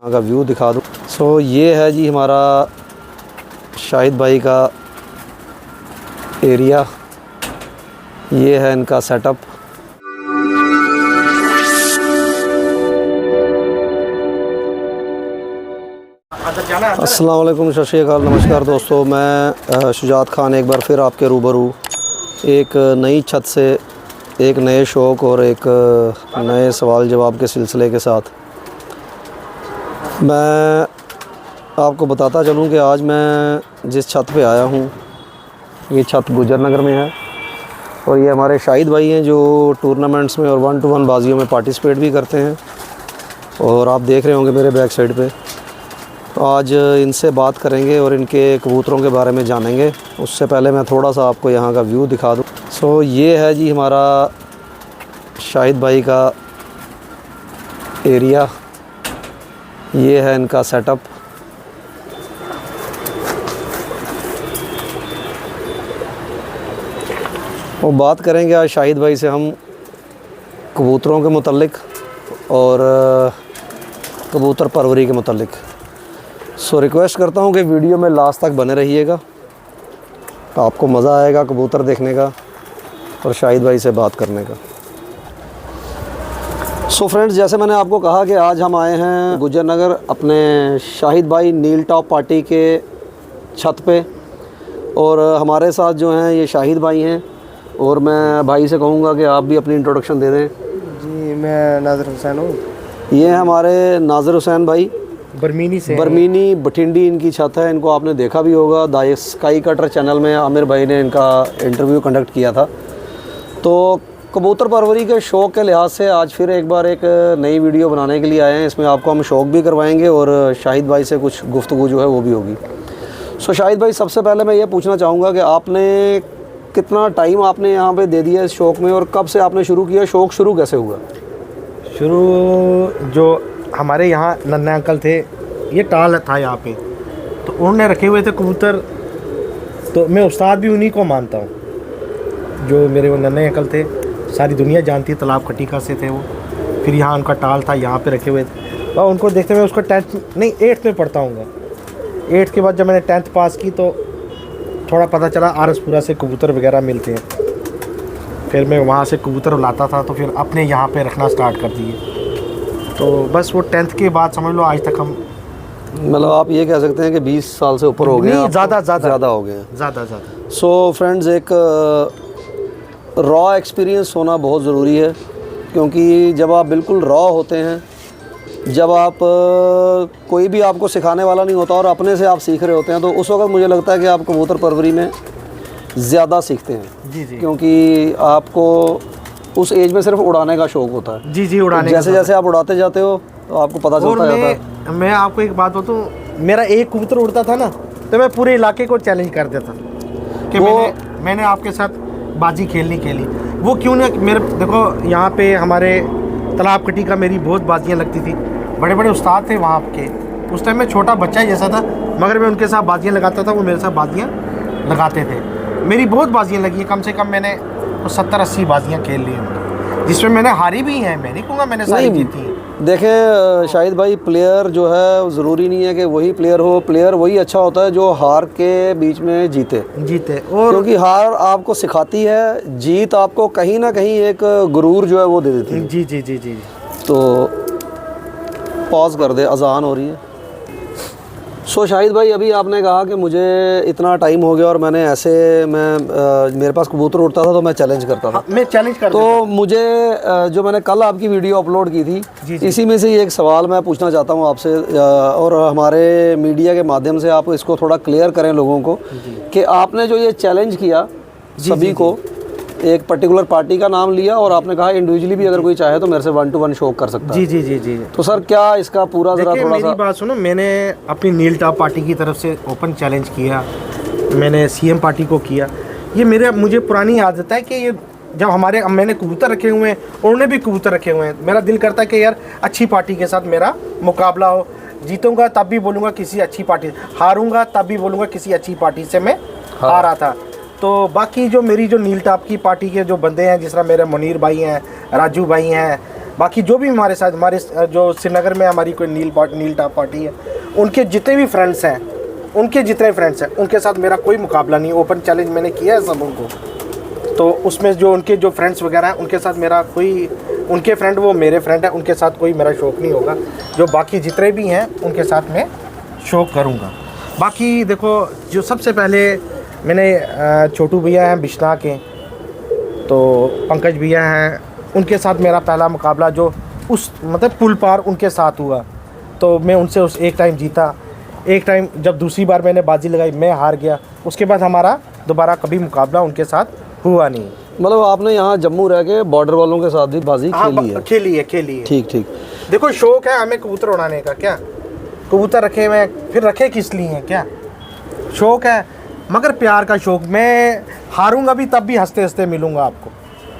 का व्यू दिखा दूँ। सो ये है जी हमारा शाहिद भाई का एरिया, ये है इनका सेटअप। अस्सलाम वालेकुम, सत श्री अकाल, नमस्कार दोस्तों। मैं शुजात खान एक बार फिर आपके रूबरू एक नई छत से एक नए शौक़ और एक नए सवाल जवाब के सिलसिले के साथ मैं आपको बताता चलूँ कि आज मैं जिस छत पे आया हूँ ये छत गुजर नगर में है और ये हमारे शाहिद भाई हैं जो टूर्नामेंट्स में और 1-to-1 बाजियों में पार्टिसिपेट भी करते हैं और आप देख रहे होंगे मेरे बैक साइड पे। तो आज इनसे बात करेंगे और इनके कबूतरों के बारे में जानेंगे। उससे पहले मैं थोड़ा सा आपको यहाँ का व्यू दिखा दूँ। सो ये है जी हमारा शाहिद भाई का एरिया, ये है इनका सेटअप। और बात करेंगे आज शाहिद भाई से हम कबूतरों के मुतल्लिक और कबूतर परवरी के मुतल्लिक। सो रिक्वेस्ट करता हूँ कि वीडियो में लास्ट तक बने रहिएगा, तो आपको मज़ा आएगा कबूतर देखने का और शाहिद भाई से बात करने का। सो फ्रेंड्स, जैसे मैंने आपको कहा कि आज हम आए हैं गुजर नगर अपने शाहिद भाई नील टॉप पार्टी के छत पे और हमारे साथ जो हैं ये शाहिद भाई हैं और मैं भाई से कहूँगा कि आप भी अपनी इंट्रोडक्शन दे दें। जी, मैं नाज़िर हुसैन हूँ। ये हैं हमारे नाज़िर हुसैन भाई, बरमीनी से। बरमीनी बठिंडी इनकी छत है। इनको आपने देखा भी होगा, द स्काई कटर चैनल में आमिर भाई ने इनका इंटरव्यू कंडक्ट किया था। तो कबूतर परवरी के शौक़ के लिहाज से आज फिर एक बार एक नई वीडियो बनाने के लिए आए हैं। इसमें आपको हम शौक़ भी करवाएंगे और शाहिद भाई से कुछ गुफ्तगू जो है वो भी होगी। सो शाहिद भाई, सबसे पहले मैं ये पूछना चाहूँगा कि आपने कितना टाइम आपने यहाँ पे दे दिया इस शौक़ में और कब से आपने शुरू किया? शौक़ शुरू कैसे हुआ? शुरू जो हमारे यहाँ नन्हे अंकल थे, ये टाल था यहाँ पे, तो उन्होंने रखे हुए थे कबूतर, तो मैं उस्ताद भी उन्हीं को मानता हूँ। जो मेरे वो नन्हे अंकल थे, सारी दुनिया जानती है, तालाब खटीका से थे वो। फिर यहाँ उनका टाल था, यहाँ पे रखे हुए थे और उनको देखते हुए उसको 8th में पढ़ता हूँ। 8th के बाद जब मैंने 10th पास की तो थोड़ा पता चला आरसपुरा से कबूतर वगैरह मिलते हैं। फिर मैं वहाँ से कबूतर लाता था, तो फिर अपने यहाँ पे रखना स्टार्ट कर दिए। तो बस वो 10th के बाद समझ लो आज तक हम, मतलब आप ये कह सकते हैं कि 20 साल से ऊपर हो गए हैं। ज़्यादा हो गए हैं। ज़्यादा। सो फ्रेंड्स, एक रॉ एक्सपीरियंस होना बहुत ज़रूरी है, क्योंकि जब आप बिल्कुल रॉ होते हैं, जब आप कोई भी आपको सिखाने वाला नहीं होता और अपने से आप सीख रहे होते हैं, तो उस वक्त मुझे लगता है कि आप कबूतर परवरी में ज़्यादा सीखते हैं। जी। क्योंकि आपको उस एज में सिर्फ उड़ाने का शौक़ होता है। जी, उड़ाने। जैसे जैसे आप उड़ाते जाते हो तो आपको पता चलता जाता है। मैं आपको एक बात बताऊँ, मेरा एक कबूतर उड़ता था ना, तो मैं पूरे इलाके को चैलेंज कर देता कि मैंने आपके साथ बाजी खेली। वो क्यों ना, मेरे देखो यहाँ पे हमारे तालाब कटी का मेरी बहुत बाजियाँ लगती थी। बड़े बड़े उस्ताद थे वहाँ के। उस टाइम मैं छोटा बच्चा जैसा था, मगर मैं उनके साथ बाजियाँ लगाता था, वो मेरे साथ बाजियाँ लगाते थे। मेरी बहुत बाजियाँ लगी हैं, कम से कम मैंने 70-80 बाजियाँ खेल ली हैं, जिसमें मैंने हारी भी हैं। मैं नहीं कहूँगा मैंने सारी जीती हैं। देखें शाहिद भाई, प्लेयर जो है ज़रूरी नहीं है कि वही प्लेयर हो। प्लेयर वही अच्छा होता है जो हार के बीच में जीते। और क्योंकि हार आपको सिखाती है, जीत आपको कहीं ना कहीं एक गुरूर जो है वो दे देती है। जी। तो पॉज कर दे, अजान हो रही है। सो शाहिद भाई, अभी आपने कहा कि मुझे इतना टाइम हो गया और मैंने मेरे पास कबूतर उड़ता था तो मैं चैलेंज करता था। मैं चैलेंज करता तो मुझे जो मैंने कल आपकी वीडियो अपलोड की थी, इसी में से एक सवाल मैं पूछना चाहता हूँ आपसे और हमारे मीडिया के माध्यम से आप इसको थोड़ा क्लियर करें लोगों को कि आपने जो ये चैलेंज किया सभी को, एक पर्टिकुलर पार्टी का नाम लिया और आपने कहा इंडिविजुअली भी अगर कोई चाहे तो मेरे से 1-to-1 शौक़ कर सकता है। जी। तो सर, क्या इसका पूरा ज़रा थोड़ा मेरी बात सुनो, मैंने अपनी नील टॉप पार्टी की तरफ से ओपन चैलेंज किया, मैंने CM पार्टी को किया। ये मुझे पुरानी आदत है कि ये जब मैंने कबूतर रखे हुए हैं, उन्होंने भी कबूतर रखे हुए हैं, मेरा दिल करता है कि यार अच्छी पार्टी के साथ मेरा मुकाबला हो। जीतूंगा तब भी बोलूँगा किसी अच्छी पार्टी, हारूंगा तब भी बोलूँगा किसी अच्छी पार्टी से मैं हारा था। तो बाकी जो मेरी जो नील टॉप की पार्टी के जो बंदे हैं, जिस तरह मेरे मुनीर भाई हैं, राजू भाई हैं, बाकी जो भी हमारे साथ हमारे जो श्रीनगर में हमारी कोई नील टॉप पार्टी है, उनके जितने भी फ्रेंड्स हैं, उनके साथ मेरा कोई मुकाबला नहीं। ओपन चैलेंज मैंने किया है सब उनको, तो उसमें जो उनके जो फ्रेंड्स वगैरह हैं उनके साथ मेरा कोई, उनके फ्रेंड वो मेरे फ्रेंड हैं, उनके साथ कोई मेरा शौक नहीं होगा। जो बाकी जितने भी हैं उनके साथ मैं शौक करूँगा। बाकी देखो, जो सबसे पहले मैंने छोटू भैया हैं बिश्ना के, तो पंकज भैया हैं, उनके साथ मेरा पहला मुकाबला जो उस मतलब पुल पार उनके साथ हुआ, तो मैं उनसे उस एक टाइम जीता। एक टाइम जब दूसरी बार मैंने बाजी लगाई मैं हार गया। उसके बाद हमारा दोबारा कभी मुकाबला उनके साथ हुआ नहीं। मतलब आपने यहाँ जम्मू रह के बॉर्डर वालों के साथ भी बाजी खेली है? खेली है। ठीक ठीक। देखो शौक है हमें कबूतर उड़ाने का, क्या कबूतर रखे हुए हैं, फिर रखे किस लिए हैं, क्या शौक है, मगर प्यार का शौक। मैं हारूंगा भी तब भी हंसते हंसते मिलूंगा आपको।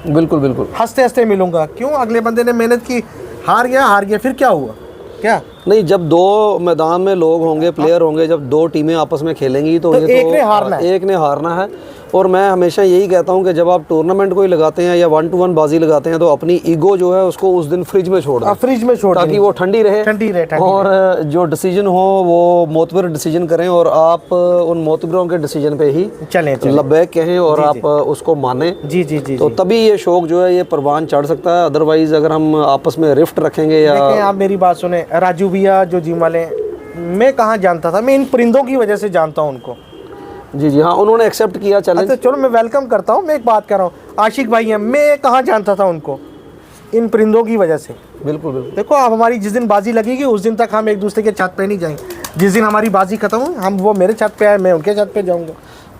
बिल्कुल बिल्कुल, हंसते हंसते मिलूंगा। क्यों? अगले बंदे ने मेहनत की, हार गया फिर क्या हुआ, क्या नहीं, जब दो मैदान में लोग होंगे, प्लेयर होंगे, जब दो टीमें आपस में खेलेंगी तो ये एक ने हारना है। एक ने हारना है। और मैं हमेशा यही कहता हूँ कि जब आप टूर्नामेंट कोई लगाते हैं या 1-to-1 बाजी लगाते हैं तो अपनी ईगो जो है उसको उस दिन फ्रिज में छोड़ दें, फ्रिज में छोड़, ताकि वो ठंडी रहे और जो डिसीजन हो वो मोतबर डिसीजन करें और आप उन मोतबरों के डिसीजन पे ही चलें लब्बैक कहें और आप उसको माने। जी जी जी, तो तभी ये शौक जो है ये परवान चढ़ सकता है। अदरवाइज अगर हम आपस में रिफ्ट रखेंगे या आप मेरी बात सुने, राजू भैया जो जिम वाले, मैं कहाँ जानता था, मैं इन परिंदों की वजह से जानता हूँ उनको। जी जी हाँ, उन्होंने एक्सेप्ट किया चैलेंज। तो चलो मैं वेलकम करता हूँ। मैं एक बात कर रहा हूँ, आशिक भाई हैं, मैं कहाँ जानता था उनको, इन परिंदों की वजह से। बिल्कुल बिल्कुल। देखो आप हमारी जिस दिन बाजी लगेगी उस दिन तक हम एक दूसरे के छत पे नहीं जाएंगे। जिस दिन हमारी बाजी खत्म हो, हम वो मेरे छत पे आए, मैं उनके छत पे जाऊँगा।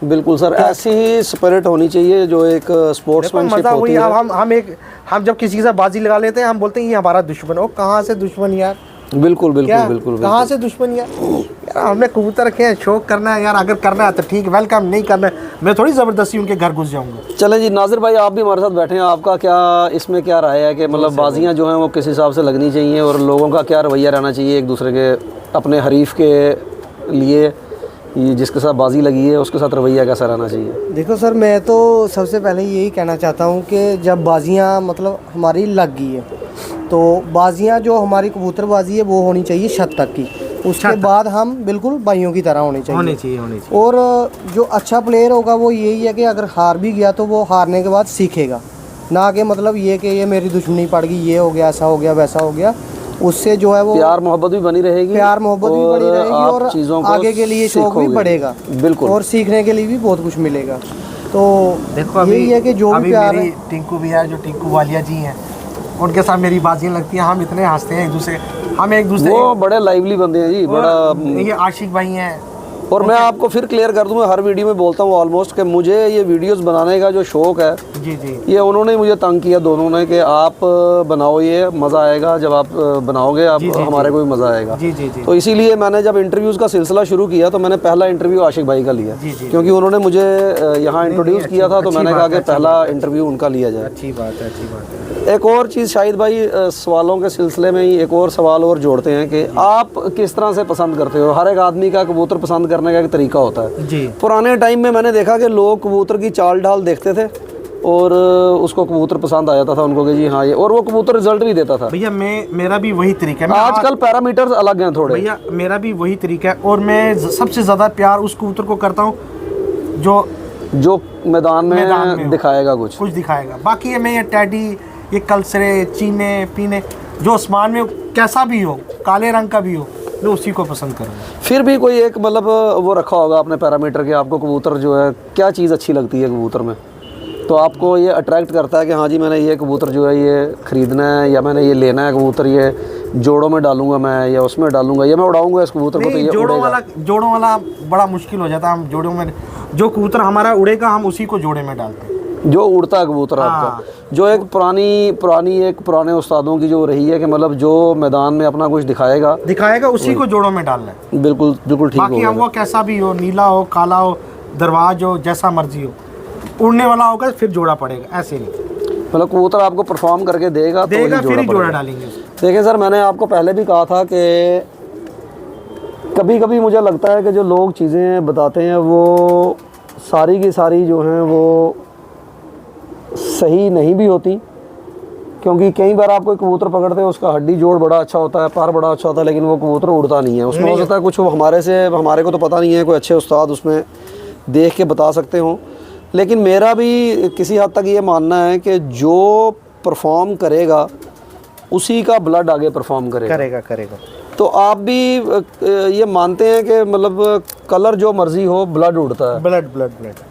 बिल्कुल सर, ऐसी ही स्पिरिट होनी चाहिए जो एक स्पोर्ट्समैनशिप होती है। हम जब किसी के साथ बाजी लगा लेते हैं हम बोलते हैं ये हमारा दुश्मन है। वो कहाँ से दुश्मन यार? बिल्कुल बिल्कुल बिल्कुल, कहाँ से दुश्मन यार? हमने कबूतर रखे हैं, शौक करना है यार, अगर करना है तो ठीक, वेलकम, नहीं करना है मैं थोड़ी ज़बरदस्ती उनके घर घुस जाऊंगा। चलें जी, नाजिर भाई आप भी हमारे साथ बैठे हैं, आपका क्या इसमें क्या राय है कि मतलब बाजियां जो हैं वो किस हिसाब से लगनी चाहिए और लोगों का क्या रवैया रहना चाहिए एक दूसरे के, अपने हरीफ के लिए, जिसके साथ बाजी लगी है उसके साथ रवैया कैसा रहना चाहिए? देखो सर, मैं तो सबसे पहले यही कहना चाहता हूँ कि जब बाजियाँ मतलब हमारी लग गई है तो बाजियाँ जो हमारी कबूतरबाजी है वो होनी चाहिए छत तक की। उसके बाद हम बिल्कुल भाइयों की तरह होने चाहिए। और जो अच्छा प्लेयर होगा वो यही है कि अगर हार भी गया तो वो हारने के बाद सीखेगा, ना कि मतलब ये कि ये मेरी दुश्मनी पड़ गई, ये हो गया, ऐसा हो गया, वैसा हो गया। उससे जो है वो प्यार मोहब्बत भी बनी रहेगी, और चीज़ों को आगे के लिए शौक भी बढ़ेगा। बिल्कुल, और सीखने के लिए भी बहुत कुछ मिलेगा। तो देखो यही है कि जो भी प्यार है, टिंकू भैया जो टिंकू वालिया जी हैं उनके साथ मेरी बाजियाँ लगती हैं, हम इतने हंसते हैं एक दूसरे, हम एक दूसरे, वो बड़े लाइवली बंदे हैं जी, बड़ा। ये आशिक भाई हैं। और मैं आपको फिर क्लियर कर दूं, मैं हर वीडियो में बोलता हूँ ऑलमोस्ट कि मुझे ये वीडियोस बनाने का जो शौक है, जी जी, ये उन्होंने मुझे तंग किया, दोनों ने, कि आप बनाओ, ये मज़ा आएगा जब आप बनाओगे, आप हमारे को भी मज़ा आएगा। जी जी जी। तो इसीलिए मैंने जब इंटरव्यूज़ का सिलसिला शुरू किया तो मैंने पहला इंटरव्यू आशिक भाई का लिया, क्योंकि उन्होंने मुझे यहाँ इंट्रोड्यूस किया था, तो मैंने कहा कि पहला इंटरव्यू उनका लिया जाए। अच्छी बात है, अच्छी बात है। एक और चीज़ शाहिद भाई, सवालों के सिलसिले में ही एक और सवाल और जोड़ते हैं कि आप किस तरह से पसंद करते हो? हर एक आदमी का कबूतर पसंद करने का एक तरीका होता है जी। पुराने टाइम में मैंने देखा कि लोग कबूतर की चाल ढाल देखते थे और उसको कबूतर पसंद आ जाता था उनको कि जी हाँ ये, और वो कबूतर रिजल्ट भी देता था। भैया मेरा भी वही तरीका है। आजकल पैरामीटर्स अलग हैं थोड़े। भैया मेरा भी वही तरीका है और मैं सबसे ज़्यादा प्यार उस कबूतर को करता हूँ जो मैदान में दिखाएगा, कुछ दिखाएगा। बाकी मैं ये टैडी, ये कलसरे, चीने पीने, जो आसमान में कैसा भी हो, काले रंग का भी हो, मैं उसी को पसंद करूँगा। फिर भी कोई एक मतलब वो रखा होगा आपने पैरामीटर के, आपको कबूतर जो है क्या चीज़ अच्छी लगती है कबूतर में, तो आपको ये अट्रैक्ट करता है कि हाँ जी मैंने ये कबूतर जो है ये ख़रीदना है, या मैंने ये लेना है कबूतर, ये जोड़ों में डालूंगा मैं, या उसमें डालूंगा, या मैं उड़ाऊंगा इस कबूतर को, तो ये जोड़ों वाला बड़ा मुश्किल हो जाता है। हम जोड़ों में, जो कबूतर हमारा उड़ेगा हम उसी को जोड़े में डालते हैं, जो उड़ता है कबूतर आपका। जो एक पुराने उस्तादों की जो रही है कि मतलब जो मैदान में अपना कुछ दिखाएगा उसी को जोड़ों में डालना है। बिल्कुल बिल्कुल ठीक। बाकी हम वो कैसा भी हो, नीला हो, काला हो, दरवाज हो, जैसा मर्जी हो, उड़ने वाला होगा फिर जोड़ा पड़ेगा, ऐसे नहीं। मतलब कबूतर आपको परफॉर्म करके देगा तो फिर ही जोड़ा डालेंगे। देखिए सर, मैंने आपको पहले भी कहा था कि कभी कभी मुझे लगता है कि जो लोग चीज़ें बताते हैं वो सारी की सारी जो हैं वो सही नहीं भी होती, क्योंकि कई बार आप कोई कबूतर पकड़ते हैं, उसका हड्डी जोड़ बड़ा अच्छा होता है, पर बड़ा अच्छा होता है, लेकिन वो कबूतर उड़ता नहीं है। उसमें हो सकता है कुछ हमारे को तो पता नहीं है, कोई अच्छे उस्ताद उसमें देख के बता सकते हों। लेकिन मेरा भी किसी हद तक ये मानना है कि जो परफॉर्म करेगा उसी का ब्लड आगे परफॉर्म करेगा। तो आप भी ये मानते हैं कि मतलब कलर जो मर्जी हो, ब्लड उड़ता है। ब्लड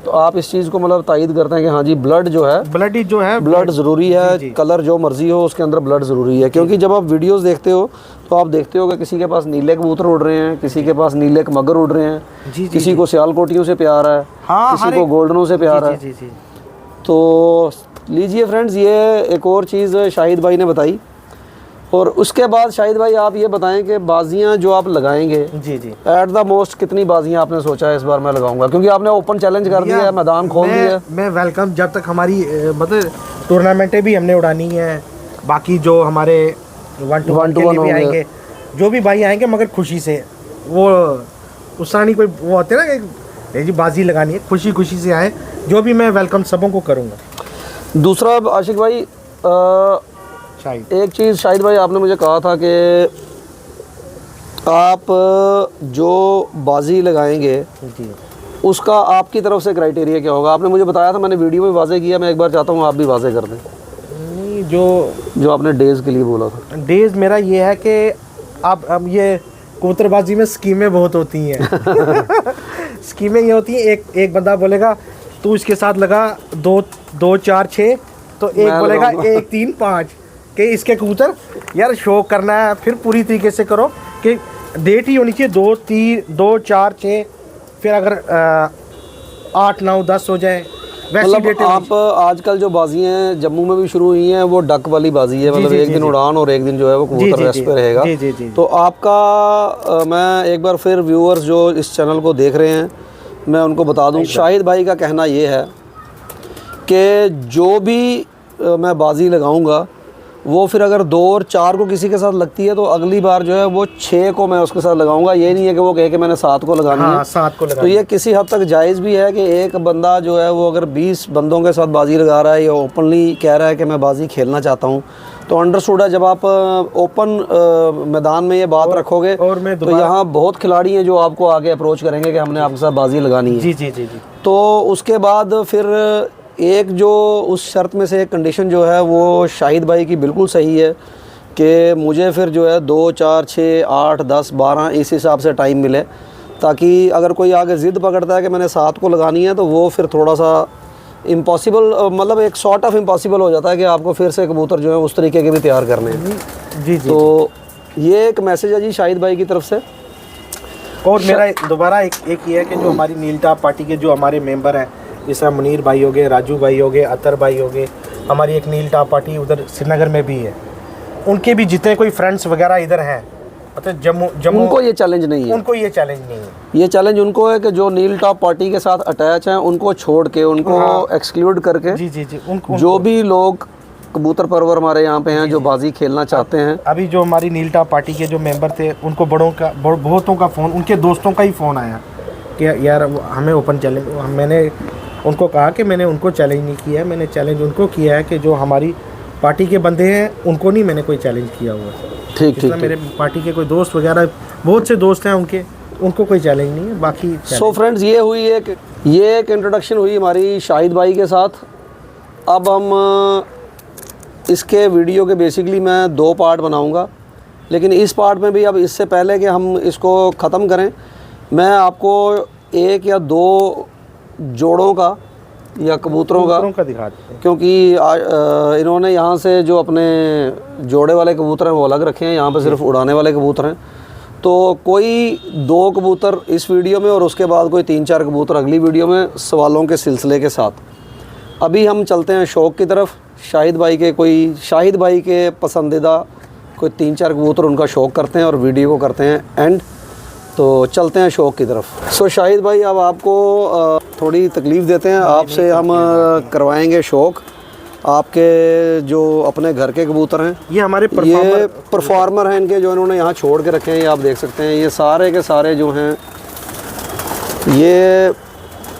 तो आप इस चीज़ को मतलब तायद करते हैं कि हाँ जी, ब्लड जो है, ब्लड ही जो है, ब्लड ज़रूरी है। जी। कलर जो मर्जी हो उसके अंदर ब्लड ज़रूरी है। क्योंकि जब आप वीडियोस देखते हो तो आप देखते हो कि किसी के पास नीले कबूतर उड़ रहे हैं, किसी के पास नीले मगर उड़ रहे हैं, जी, किसी को सियालकोटियों से प्यार है, हाँ, किसी को गोल्डनों से प्यार है। जी। तो लीजिए फ्रेंड्स, ये एक और चीज़ शाहिद भाई ने बताई। और उसके बाद शाहिद भाई आप ये बताएं कि बाजियां जो आप लगाएंगे, जी एट द मोस्ट कितनी बाजियां आपने सोचा है इस बार मैं लगाऊंगा? क्योंकि आपने ओपन चैलेंज कर दिया है, मैदान खोल दिया है। मैं वेलकम, जब तक हमारी मतलब टूर्नामेंटें भी हमने उड़ानी है, बाकी जो हमारे 1 to 1 के लिए भी आएंगे, जो भी भाई आएंगे, मगर खुशी से, वो उस तरह नहीं कोई वो होते ना कि जी बाजी लगानी है, खुशी से आए, जो भी मैं वेलकम सबों को करूँगा। दूसरा आशिक भाई, शायद एक चीज़ शाहिद भाई आपने मुझे कहा था कि आप जो बाजी लगाएंगे जी, उसका आपकी तरफ से क्राइटेरिया क्या होगा? आपने मुझे बताया था, मैंने वीडियो में वाज़े किया, मैं एक बार चाहता हूँ आप भी वाज़े कर दें जो आपने डेज़ के लिए बोला था। डेज़ मेरा ये है कि अब ये कबूतरबाजी में स्कीमें बहुत होती हैं। स्कीमें ये होती हैं, एक बंदा बोलेगा तू इसके साथ लगा 2 4 6, तो एक बोलेगा 1 3 5 कि इसके कबूतर यार शो करना है, फिर पूरी तरीके से करो कि डेट ही होनी चाहिए 2 4 6, फिर अगर 8 9 10 हो जाए वैसी मतलब डेटें। आप आजकल जो बाजियाँ हैं जम्मू में भी शुरू हुई हैं, वो डक वाली बाजी है, मतलब एक दिन उड़ान और एक दिन जो है वो कबूतर रेस्ट पे रहेगा। जी। तो आपका मैं एक बार फिर व्यूअर्स जो इस चैनल को देख रहे हैं, मैं उनको बता दूं, शाहिद भाई का कहना ये है कि जो भी मैं बाजी लगाऊंगा वो फिर अगर 2 और 4 को किसी के साथ लगती है तो अगली बार जो है वो 6 को मैं उसके साथ लगाऊंगा। ये नहीं है कि वो कहे कि मैंने 7 को लगानी है। 7 को लगानी। तो ये किसी हद तक जायज़ भी है कि एक बंदा जो है वो अगर 20 बंदों के साथ बाजी लगा रहा है या ओपनली कह रहा है कि मैं बाजी खेलना चाहता हूँ, तो अंडरस्टूड है। जब आप ओपन मैदान में ये बात रखोगे और मैं तो यहाँ बहुत खिलाड़ी हैं जो आपको आगे अप्रोच करेंगे कि हमने आपके साथ बाजी लगानी है। जी। तो उसके बाद फिर एक जो उस शर्त में से एक कंडीशन जो है वो शाहिद भाई की बिल्कुल सही है कि मुझे फिर जो है 2 4 6 8 10 12 इस हिसाब से टाइम मिले, ताकि अगर कोई आगे ज़िद पकड़ता है कि मैंने 7 को लगानी है तो वो फिर थोड़ा सा इम्पॉसिबल, मतलब एक सॉर्ट ऑफ इम्पॉसिबल हो जाता है कि आपको फिर से कबूतर जो है उस तरीके के भी तैयार करने हैं। जी। तो ये एक मैसेज है जी शाहिद भाई की तरफ से। और मेरा दोबारा एक ये है कि जो हमारी नील टॉप पार्टी के जो हमारे मेंबर हैं, जैसे मुनीर भाई हो गए, राजू भाई हो गए, अतर भाई हो गए, हमारी एक नील टॉप पार्टी उधर श्रीनगर में भी है, उनके भी जितने कोई फ्रेंड्स वगैरह इधर हैं, मतलब जम्मू उनको ये चैलेंज नहीं है। उनको ये चैलेंज नहीं है। ये चैलेंज उनको है कि जो नील टॉप पार्टी के साथ अटैच हैं उनको छोड़ के, उनको एक्सक्लूड करके, जी जो भी लोग कबूतर परवर हमारे यहाँ पे हैं जो बाजी खेलना चाहते हैं। अभी जो हमारी नील टॉप पार्टी के जो मेंबर थे, उनको बहुतों का फ़ोन, उनके दोस्तों का ही फ़ोन आया कि यार हमें ओपन चैलेंज। मैंने उनको कहा कि मैंने उनको चैलेंज नहीं किया है, मैंने चैलेंज उनको किया है कि जो हमारी पार्टी के बंदे हैं उनको नहीं मैंने कोई चैलेंज किया हुआ है। ठीक। मेरे पार्टी के कोई दोस्त वगैरह बहुत से दोस्त हैं उनको कोई चैलेंज नहीं है। बाकी सो फ्रेंड्स, ये एक इंट्रोडक्शन हुई हमारी शाहिद भाई के साथ। अब हम इसके वीडियो के बेसिकली मैं 2 पार्ट बनाऊंगा, लेकिन इस पार्ट में भी अब इससे पहले कि हम इसको ख़त्म करें, मैं आपको 1 या 2 जोड़ों का या कबूतरों का दिखाते हैं, क्योंकि इन्होंने यहाँ से जो अपने जोड़े वाले कबूतर हैं वो अलग रखे हैं, यहाँ पे सिर्फ उड़ाने वाले कबूतर हैं। तो कोई 2 कबूतर इस वीडियो में और उसके बाद कोई 3 4 कबूतर अगली वीडियो में सवालों के सिलसिले के साथ। अभी हम चलते हैं शौक़ की तरफ। शाहिद भाई के पसंदीदा कोई 3 4 कबूतर उनका शौक़ करते हैं और वीडियो को करते हैं एंड। तो चलते हैं शौक़ की तरफ। सो शाहिद भाई, अब आपको थोड़ी तकलीफ़ देते हैं, आपसे हम करवाएंगे शौक़। आपके जो अपने घर के कबूतर हैं, ये हमारे परफॉर्मर हैं इनके, जो इन्होंने यहाँ छोड़ के रखे हैं, ये आप देख सकते हैं। ये सारे के सारे जो हैं ये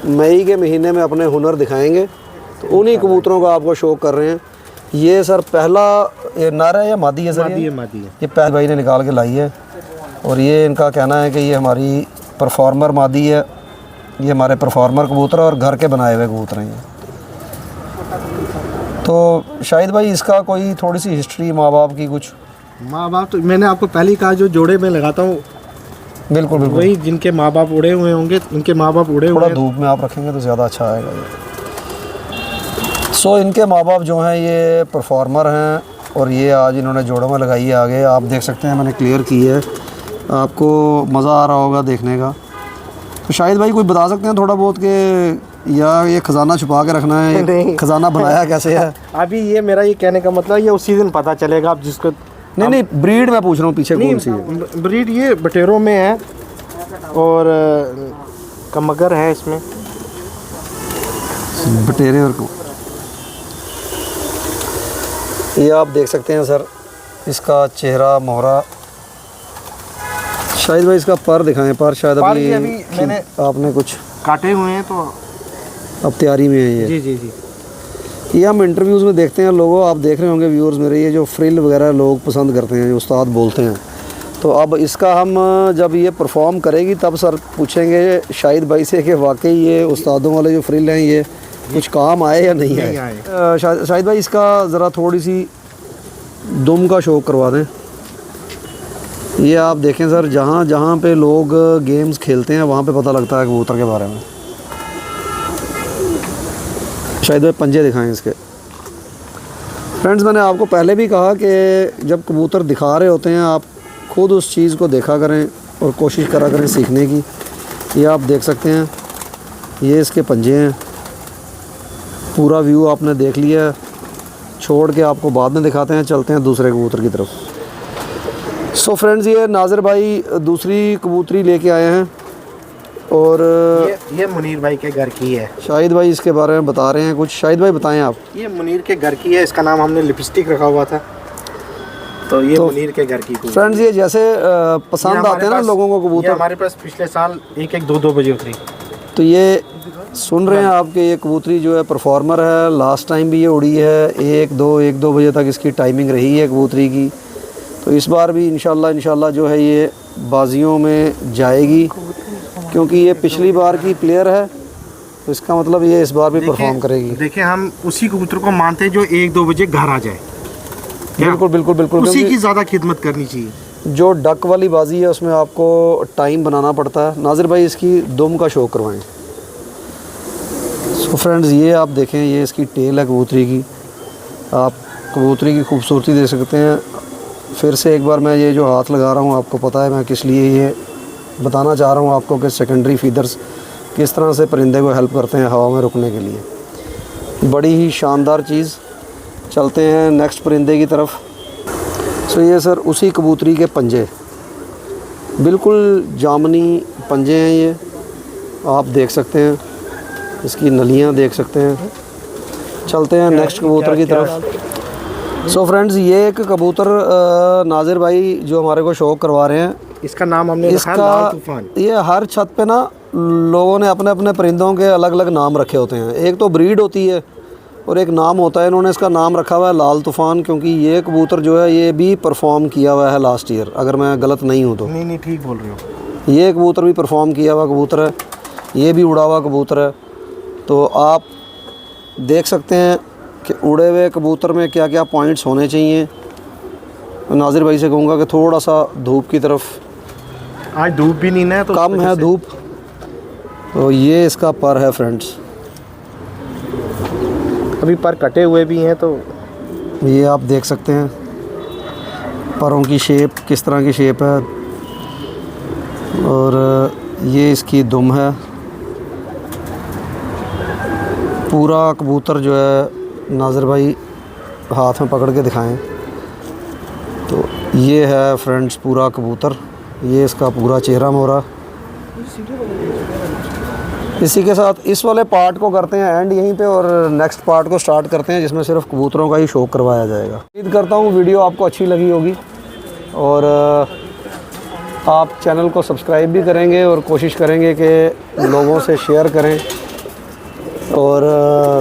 मई के महीने में अपने हुनर दिखाएंगे, तो उन्हीं कबूतरों का आपको शौक़ कर रहे हैं। ये सर पहला ये नर है या मादी है सर? मादी है, मादी है। ये पहले भाई ने निकाल के लाई है और ये इनका कहना है कि ये हमारी परफॉर्मर मादी है, ये हमारे परफॉर्मर कबूतर और घर के बनाए हुए कबूतर हैं ये। तो शाहिद भाई इसका कोई थोड़ी सी हिस्ट्री माँ बाप की कुछ? माँ बाप तो मैंने आपको पहले ही कहा, जो जोड़े में लगाता हूँ बिल्कुल बिल्कुल, वही जिनके माँ बाप उड़े हुए होंगे, उनके माँ बाप उड़े हुए थोड़ा हैं। धूप में आप रखेंगे तो ज़्यादा अच्छा आएगा ये। सो इनके माँ बाप जो हैं ये परफॉर्मर हैं और ये आज इन्होंने जोड़ों में लगाई है आगे, आप देख सकते हैं मैंने क्लियर की है, आपको मज़ा आ रहा होगा देखने का। तो शाहिद भाई कोई बता सकते हैं थोड़ा बहुत कि या ये ख़जाना छुपा के रखना है, नहीं। ख़जाना बनाया कैसे है? अभी ये मेरा ये कहने का मतलब ये उसी दिन पता चलेगा, आप जिसको नहीं ब्रीड मैं पूछ रहा हूँ पीछे कौन सी है? ब्रीड ये बटेरों में है और कमगर है इसमें। बटेरे और को ये आप देख सकते हैं सर, इसका चेहरा मोहरा। शायद भाई इसका पर दिखाएं, पर शायद पर अभी ये अभी मैंने आपने कुछ काटे हुए हैं तो अब तैयारी में है ये। जी जी जी। ये हम इंटरव्यूज़ में देखते हैं लोगों, आप देख रहे होंगे व्यूअर्स मेरे, ये जो फ्रिल वगैरह लोग पसंद करते हैं, जो उस्ताद बोलते हैं। तो अब इसका हम जब ये परफॉर्म करेगी तब सर पूछेंगे शाहिद भाई से कि वाकई ये उस्तादों वाले जो फ्रिल हैं ये कुछ काम आए या नहीं आए। शाहिद भाई इसका ज़रा थोड़ी सी दुम का शौक करवा दें। ये आप देखें सर, जहाँ जहाँ पे लोग गेम्स खेलते हैं वहाँ पे पता लगता है कबूतर के बारे में। शायद भाई पंजे दिखाएं इसके। फ्रेंड्स मैंने आपको पहले भी कहा कि जब कबूतर दिखा रहे होते हैं आप खुद उस चीज़ को देखा करें और कोशिश करा करें सीखने की। ये आप देख सकते हैं, ये इसके पंजे हैं। पूरा व्यू आपने देख लिया, छोड़ के आपको बाद में दिखाते हैं, चलते हैं दूसरे कबूतर की तरफ। सो फ्रेंड्स ये नाज़िर भाई दूसरी कबूतरी लेके आए हैं और ये मुनीर भाई के घर की है। शाहिद भाई इसके बारे में बता रहे हैं कुछ। शाहिद भाई बताएं आप। ये मुनीर के घर की है, इसका नाम हमने लिपस्टिक रखा हुआ था, तो ये मुनीर के घर की कबूतर। फ्रेंड्स ये जैसे पसंद आते हैं ना लोगों को कबूतर, हमारे पास पिछले साल 1-2 बजे उतरी। तो ये सुन रहे हैं आपके, ये कबूतरी जो है परफॉर्मर है, लास्ट टाइम भी ये उड़ी है 1-2 बजे तक इसकी टाइमिंग रही है कबूतरी की। तो इस बार भी इंशाल्लाह जो है ये बाजियों में जाएगी, क्योंकि ये पिछली बार की प्लेयर है, तो इसका मतलब ये इस बार भी परफॉर्म करेगी। देखिए हम उसी कबूतर को मानते हैं जो 1-2 बजे घर आ जाए। बिल्कुल बिल्कुल बिल्कुल, उसी की ज़्यादा खिदमत करनी चाहिए। जो डक वाली बाजी है उसमें आपको टाइम बनाना पड़ता है। नाज़िर भाई इसकी दुम का शो करवाएं। सो फ्रेंड्स ये आप देखें, ये इसकी टेल है कबूतरी की, आप कबूतरी की खूबसूरती देख सकते हैं। फिर से एक बार मैं ये जो हाथ लगा रहा हूँ आपको पता है मैं किस लिए ये बताना चाह रहा हूँ आपको कि सेकेंडरी फीदर्स किस तरह से परिंदे को हेल्प करते हैं हवा में रुकने के लिए। बड़ी ही शानदार चीज़। चलते हैं नेक्स्ट परिंदे की तरफ। सो ये सर उसी कबूतरी के पंजे, बिल्कुल जामनी पंजे हैं ये, आप देख सकते हैं, इसकी नलियाँ देख सकते हैं। चलते हैं नेक्स्ट कबूतर की तरफ। सो फ्रेंड्स ये एक कबूतर नाज़िर भाई जो हमारे को शौक करवा रहे हैं, इसका नाम हमने रखा लाल तूफान। ये हर छत पे ना लोगों ने अपने अपने परिंदों के अलग अलग नाम रखे होते हैं। एक तो ब्रीड होती है और एक नाम होता है, इन्होंने इसका नाम रखा हुआ है लाल तूफान, क्योंकि ये कबूतर जो है ये भी परफॉर्म किया हुआ है लास्ट ईयर, अगर मैं गलत नहीं हूँ तो। नहीं ठीक बोल रहे हो। ये कबूतर भी परफॉर्म किया हुआ कबूतर है, ये भी उड़ा हुआ कबूतर है। तो आप देख सकते हैं कि उड़े हुए कबूतर में क्या क्या पॉइंट्स होने चाहिए। नाज़िर भाई से कहूँगा कि थोड़ा सा धूप की तरफ, आज धूप भी नहीं है तो कम है धूप। तो ये इसका पर है फ्रेंड्स, अभी पर कटे हुए भी हैं, तो ये आप देख सकते हैं परों की शेप किस तरह की शेप है। और ये इसकी दुम है। पूरा कबूतर जो है नाज़िर भाई हाथ में पकड़ के दिखाएं। तो ये है फ्रेंड्स पूरा कबूतर, ये इसका पूरा चेहरा मोहरा। इसी के साथ इस वाले पार्ट को करते हैं एंड यहीं पे और नेक्स्ट पार्ट को स्टार्ट करते हैं जिसमें सिर्फ कबूतरों का ही शौक करवाया जाएगा। उम्मीद करता हूँ वीडियो आपको अच्छी लगी होगी और आप चैनल को सब्सक्राइब भी करेंगे और कोशिश करेंगे कि लोगों से शेयर करें और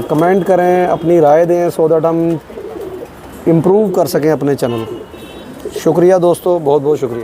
कमेंट करें, अपनी राय दें, सो दैट हम इम्प्रूव कर सकें अपने चैनल को। शुक्रिया दोस्तों, बहुत बहुत शुक्रिया।